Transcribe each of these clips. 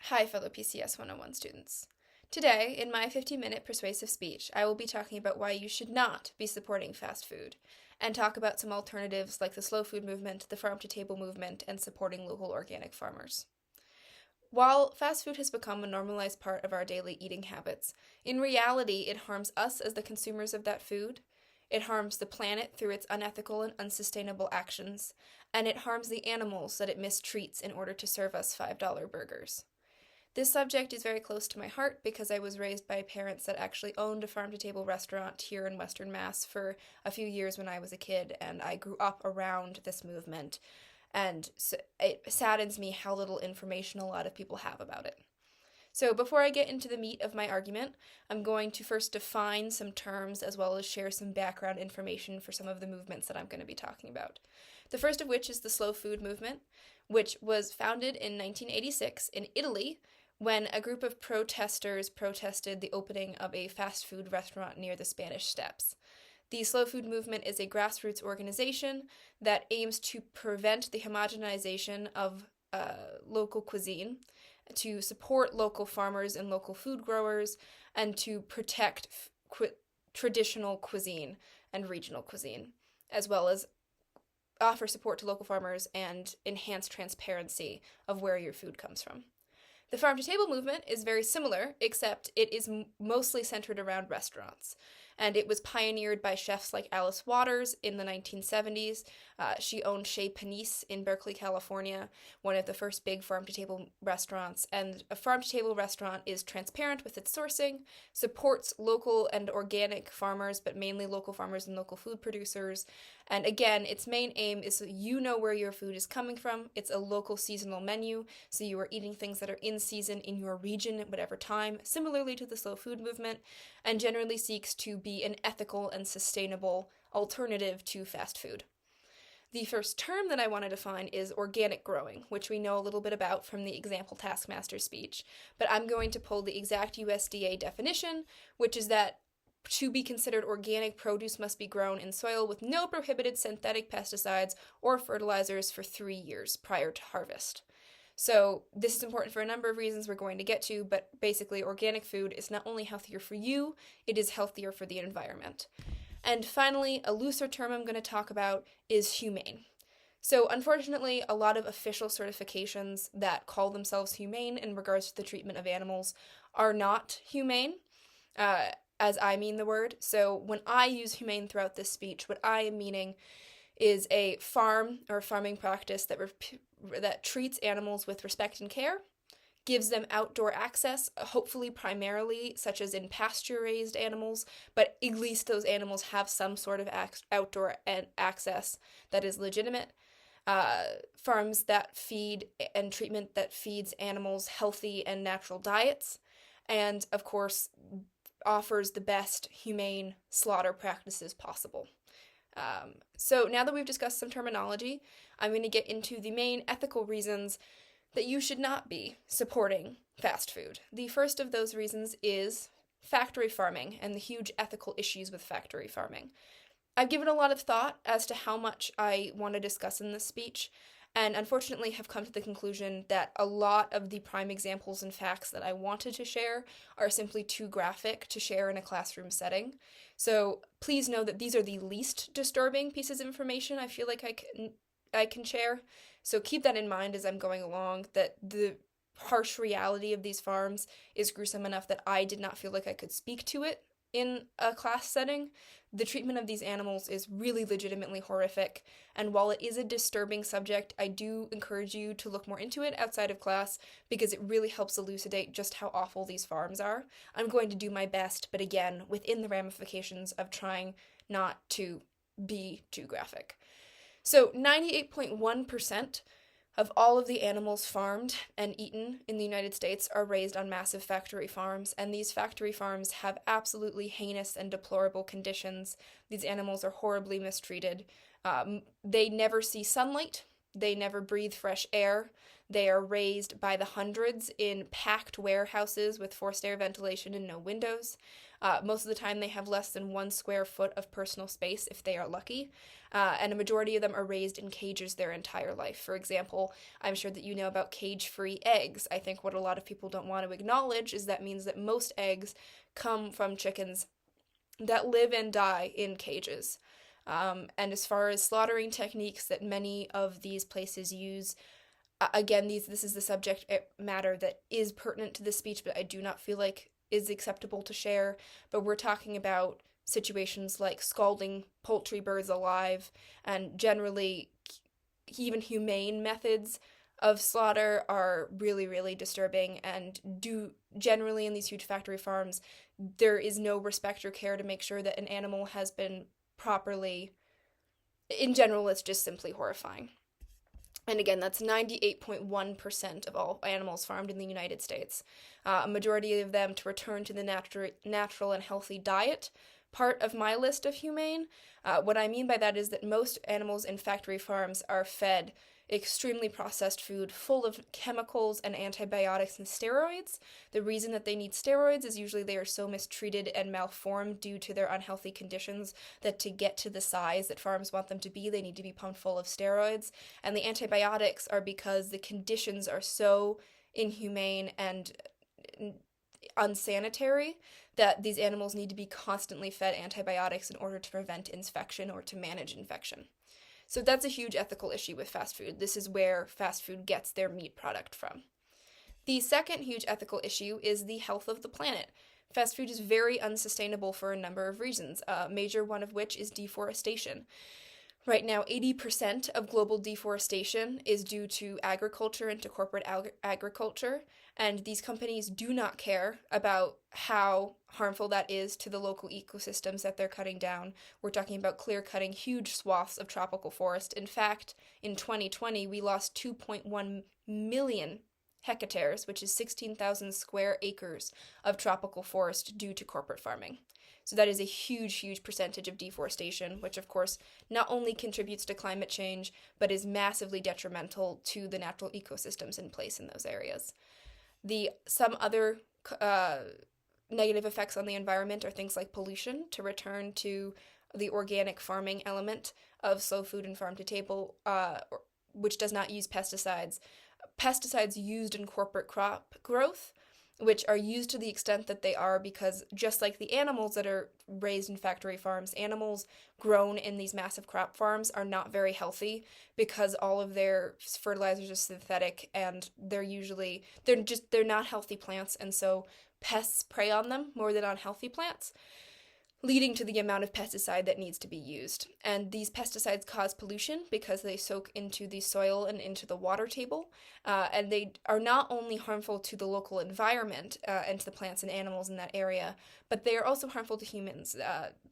Hi, fellow PCS 101 students. Today, in my 50-minute persuasive speech, I will be talking about why you should not be supporting fast food, and talk about some alternatives like the slow food movement, the farm-to-table movement, and supporting local organic farmers. While fast food has become a normalized part of our daily eating habits, in reality it harms us as the consumers of that food, it harms the planet through its unethical and unsustainable actions, and it harms the animals that it mistreats in order to serve us $5 burgers. This subject is very close to my heart because I was raised by parents that actually owned a farm-to-table restaurant here in Western Mass for a few years when I was a kid, and I grew up around this movement, and so it saddens me how little information a lot of people have about it. So before I get into the meat of my argument, I'm going to first define some terms as well as share some background information for some of the movements that I'm going to be talking about. The first of which is the slow food movement, which was founded in 1986 in Italy when a group of protesters protested the opening of a fast food restaurant near the Spanish Steps. The slow food movement is a grassroots organization that aims to prevent the homogenization of local cuisine, to support local farmers and local food growers, and to protect traditional cuisine and regional cuisine, as well as offer support to local farmers and enhance transparency of where your food comes from. The farm-to-table movement is very similar, except it is mostly centered around restaurants, and it was pioneered by chefs like Alice Waters in the 1970s. She owned Chez Panisse in Berkeley, California, one of the first big farm-to-table restaurants, and a farm-to-table restaurant is transparent with its sourcing, supports local and organic farmers, but mainly local farmers and local food producers, and again, its main aim is so you know where your food is coming from. It's a local seasonal menu, so you are eating things that are in season in your region at whatever time, similarly to the slow food movement, and generally seeks to be an ethical and sustainable alternative to fast food. The first term that I want to define is organic growing, which we know a little bit about from the example taskmaster speech, but I'm going to pull the exact USDA definition, which is that to be considered organic, produce must be grown in soil with no prohibited synthetic pesticides or fertilizers for 3 years prior to harvest. So this is important for a number of reasons we're going to get to, but basically organic food is not only healthier for you, it is healthier for the environment. And finally, a looser term I'm going to talk about is humane. So unfortunately, a lot of official certifications that call themselves humane in regards to the treatment of animals are not humane, as I mean the word. So when I use humane throughout this speech, what I am meaning is a farm or farming practice that treats animals with respect and care, gives them outdoor access, hopefully primarily such as in pasture-raised animals, but at least those animals have some sort of outdoor access that is legitimate, farms that feed and treatment that feeds animals healthy and natural diets, and of course offers the best humane slaughter practices possible. So now that we've discussed some terminology, I'm going to get into the main ethical reasons that you should not be supporting fast food. The first of those reasons is factory farming and the huge ethical issues with factory farming. I've given a lot of thought as to how much I want to discuss in this speech, and unfortunately have come to the conclusion that a lot of the prime examples and facts that I wanted to share are simply too graphic to share in a classroom setting. So please know that these are the least disturbing pieces of information I feel like I can share. So keep that in mind as I'm going along, that the harsh reality of these farms is gruesome enough that I did not feel like I could speak to it in a class setting. The treatment of these animals is really legitimately horrific, and while it is a disturbing subject, I do encourage you to look more into it outside of class because it really helps elucidate just how awful these farms are. I'm going to do my best, but again, within the ramifications of trying not to be too graphic. So 98.1% of all of the animals farmed and eaten in the United States are raised on massive factory farms, and these factory farms have absolutely heinous and deplorable conditions. These animals are horribly mistreated. They never see sunlight. They never breathe fresh air. They are raised by the hundreds in packed warehouses with forced air ventilation and no windows. Most of the time they have less than 1 square foot of personal space if they are lucky, and a majority of them are raised in cages their entire life. For example, I'm sure that you know about cage-free eggs. I think what a lot of people don't want to acknowledge is that means that most eggs come from chickens that live and die in cages. And as far as slaughtering techniques that many of these places use, again, this is the subject matter that is pertinent to this speech, but I do not feel like is acceptable to share. But we're talking about situations like scalding poultry birds alive, and generally even humane methods of slaughter are really, really disturbing, and generally in these huge factory farms, there is no respect or care to make sure that an animal has been properly. In general, it's just simply horrifying. And again, that's 98.1% of all animals farmed in the United States. A majority of them to return to the natural and healthy diet part of my list of humane. What I mean by that is that most animals in factory farms are fed extremely processed food full of chemicals and antibiotics and steroids. The reason that they need steroids is usually they are so mistreated and malformed due to their unhealthy conditions that to get to the size that farms want them to be, they need to be pumped full of steroids. And the antibiotics are because the conditions are so inhumane and unsanitary that these animals need to be constantly fed antibiotics in order to prevent infection or to manage infection. So that's a huge ethical issue with fast food. This is where fast food gets their meat product from. The second huge ethical issue is the health of the planet. Fast food is very unsustainable for a number of reasons, a major one of which is deforestation. Right now, 80% of global deforestation is due to agriculture and to corporate agriculture, and these companies do not care about how harmful that is to the local ecosystems that they're cutting down. We're talking about clear-cutting huge swaths of tropical forest. In fact, in 2020, we lost 2.1 million hectares, which is 16,000 square acres of tropical forest due to corporate farming. So that is a huge, huge percentage of deforestation, which of course not only contributes to climate change, but is massively detrimental to the natural ecosystems in place in those areas. Some other negative effects on the environment are things like pollution, to return to the organic farming element of slow food and farm to table, which does not use pesticides. Pesticides used in corporate crop growth, which are used to the extent that they are because just like the animals that are raised in factory farms, animals grown in these massive crop farms are not very healthy because all of their fertilizers are synthetic and they're not healthy plants, and so pests prey on them more than on healthy plants, leading to the amount of pesticide that needs to be used. And these pesticides cause pollution because they soak into the soil and into the water table, and they are not only harmful to the local environment and to the plants and animals in that area, but they are also harmful to humans.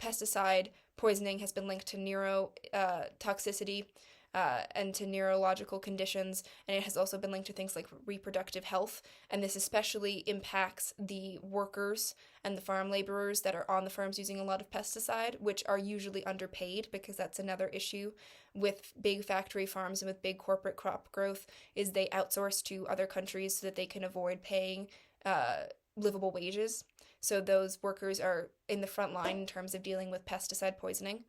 Pesticide poisoning has been linked to neurotoxicity and to neurological conditions, and it has also been linked to things like reproductive health, and this especially impacts the workers and the farm laborers that are on the farms using a lot of pesticide, which are usually underpaid, because that's another issue with big factory farms and with big corporate crop growth, is they outsource to other countries so that they can avoid paying livable wages. So those workers are in the front line in terms of dealing with pesticide poisoning.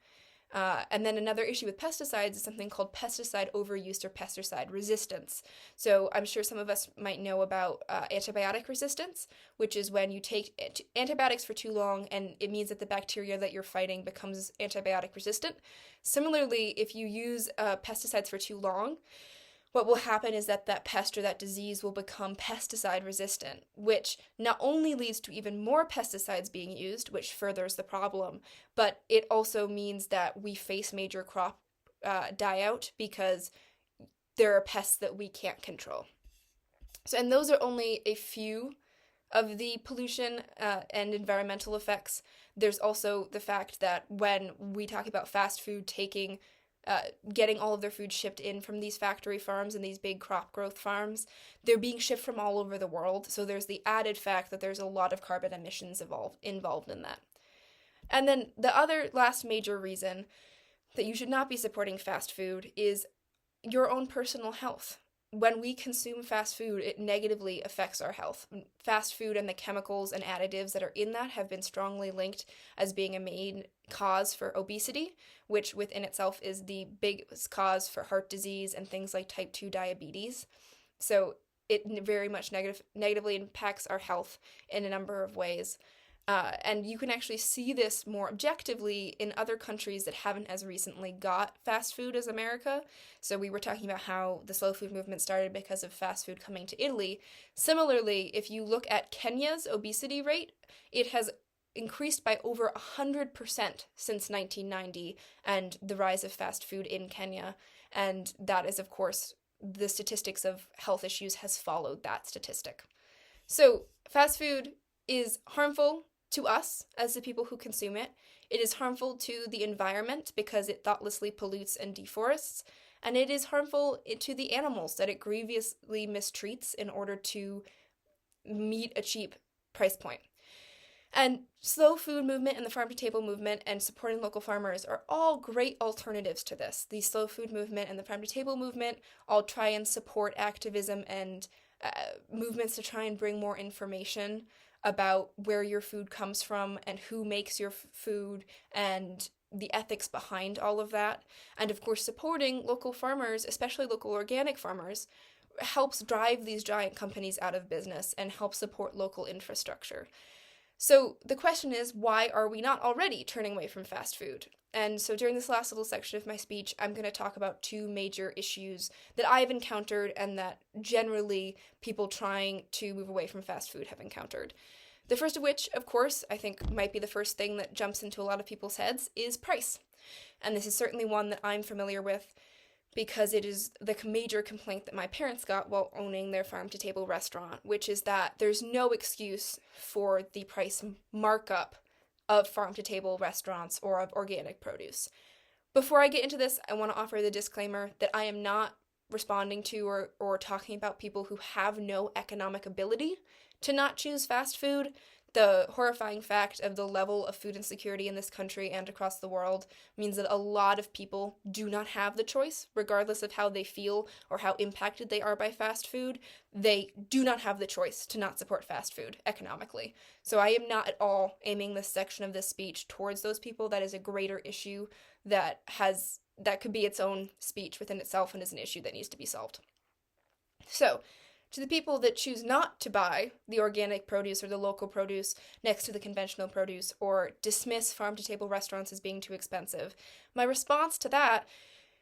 And then another issue with pesticides is something called pesticide overuse or pesticide resistance. So I'm sure some of us might know about antibiotic resistance, which is when you take antibiotics for too long and it means that the bacteria that you're fighting becomes antibiotic resistant. Similarly, if you use pesticides for too long, what will happen is that pest or that disease will become pesticide resistant, which not only leads to even more pesticides being used, which furthers the problem, but it also means that we face major crop die out because there are pests that we can't control. And those are only a few of the pollution and environmental effects. There's also the fact that when we talk about fast food getting all of their food shipped in from these factory farms and these big crop growth farms, they're being shipped from all over the world. So there's the added fact that there's a lot of carbon emissions involved in that. And then the last major reason that you should not be supporting fast food is your own personal health. when we consume fast food, it negatively affects our health. Fast food and the chemicals and additives that are in that have been strongly linked as being a main cause for obesity, which within itself is the biggest cause for heart disease and things like type 2 diabetes. So it very much negatively impacts our health in a number of ways. And you can actually see this more objectively in other countries that haven't as recently got fast food as America. So we were talking about how the slow food movement started because of fast food coming to Italy. Similarly, if you look at Kenya's obesity rate, it has increased by over 100% since 1990 and the rise of fast food in Kenya. And that is, of course, the statistics of health issues has followed that statistic. So fast food is harmful to us as the people who consume it. It is harmful to the environment because it thoughtlessly pollutes and deforests, and it is harmful to the animals that it grievously mistreats in order to meet a cheap price point. And slow food movement and the farm to table movement and supporting local farmers are all great alternatives to this. The slow food movement and the farm to table movement all try and support activism and movements to try and bring more information about where your food comes from and who makes your food and the ethics behind all of that. And of course, supporting local farmers, especially local organic farmers, helps drive these giant companies out of business and helps support local infrastructure. So the question is, why are we not already turning away from fast food? And so during this last little section of my speech, I'm going to talk about two major issues that I've encountered and that generally people trying to move away from fast food have encountered. The first of which, of course, I think might be the first thing that jumps into a lot of people's heads is price. And this is certainly one that I'm familiar with because it is the major complaint that my parents got while owning their farm-to-table restaurant, which is that there's no excuse for the price markup of farm-to-table restaurants or of organic produce. Before I get into this, I want to offer the disclaimer that I am not responding to or talking about people who have no economic ability to not choose fast food. The horrifying fact of the level of food insecurity in this country and across the world means that a lot of people do not have the choice, regardless of how they feel or how impacted they are by fast food. They do not have the choice to not support fast food economically. So I am not at all aiming this section of this speech towards those people. That is a greater issue that could be its own speech within itself and is an issue that needs to be solved. So, to the people that choose not to buy the organic produce or the local produce next to the conventional produce or dismiss farm-to-table restaurants as being too expensive, my response to that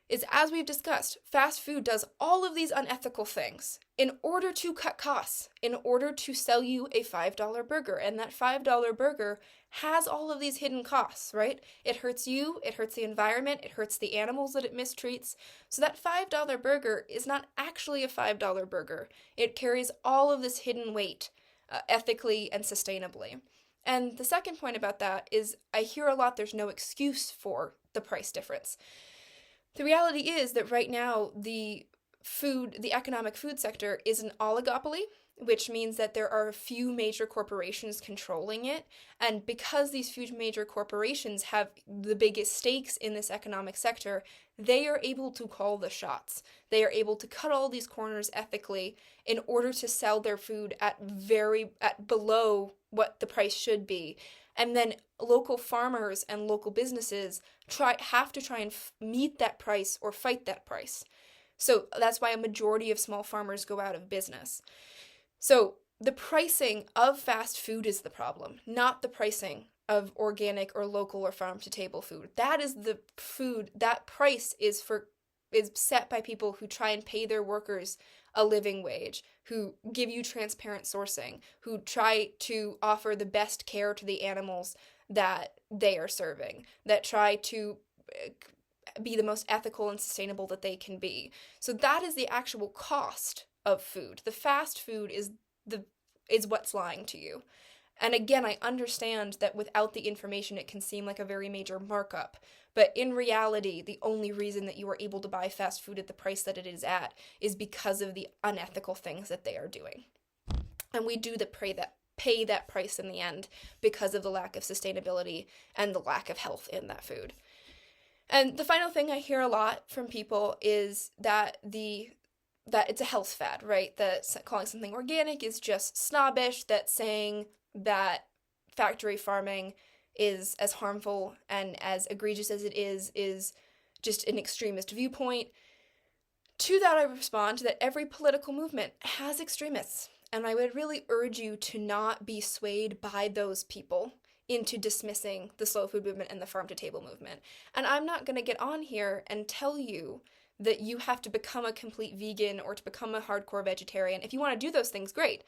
is, as we've discussed, fast food does all of these unethical things in order to cut costs, in order to sell you a $5 burger. And that $5 burger has all of these hidden costs, right? It hurts you, it hurts the environment, it hurts the animals that it mistreats. So that $5 burger is not actually a $5 burger. It carries all of this hidden weight, ethically and sustainably. And the second point about that is I hear a lot there's no excuse for the price difference. The reality is that right now the economic food sector is an oligopoly, which means that there are a few major corporations controlling it. And because these few major corporations have the biggest stakes in this economic sector, they are able to call the shots. They are able to cut all these corners ethically in order to sell their food at below what the price should be. And then local farmers and local businesses have to try and meet that price or fight that price. So that's why a majority of small farmers go out of business. So the pricing of fast food is the problem, not the pricing of organic or local or farm-to-table food. That is the food, that price is set by people who try and pay their workers a living wage, who give you transparent sourcing, who try to offer the best care to the animals that they are serving, that try to be the most ethical and sustainable that they can be. So that is the actual cost of food. The fast food is what's lying to you. And again, I understand that without the information, it can seem like a very major markup. But in reality, the only reason that you are able to buy fast food at the price that it is at is because of the unethical things that they are doing. And we do pay that price in the end because of the lack of sustainability and the lack of health in that food. And the final thing I hear a lot from people is that the that it's a health fad, right? That calling something organic is just snobbish, that saying that factory farming is as harmful and as egregious as it is just an extremist viewpoint. To that, I respond that every political movement has extremists, and I would really urge you to not be swayed by those people into dismissing the slow food movement and the farm to table movement. And I'm not going to get on here and tell you that you have to become a complete vegan or to become a hardcore vegetarian. If you want to do those things, great.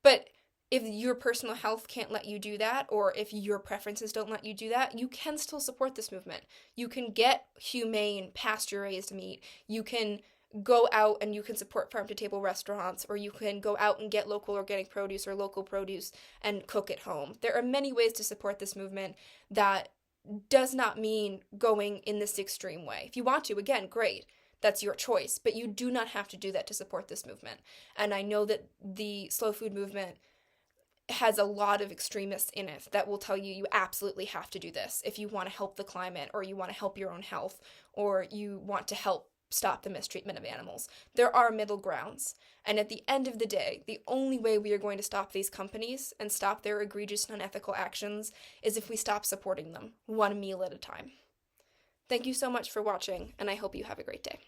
But if your personal health can't let you do that, or if your preferences don't let you do that, you can still support this movement. You can get humane, pasture-raised meat. You can go out and you can support farm-to-table restaurants, or you can go out and get local organic produce or local produce and cook at home. There are many ways to support this movement that does not mean going in this extreme way. If you want to, again, great. That's your choice. But you do not have to do that to support this movement. And I know that the slow food movement has a lot of extremists in it that will tell you absolutely have to do this if you want to help the climate, or you want to help your own health, or you want to help stop the mistreatment of animals. There are middle grounds. And at the end of the day, the only way we are going to stop these companies and stop their egregious and unethical actions is if we stop supporting them, one meal at a time. Thank you so much for watching, and I hope you have a great day.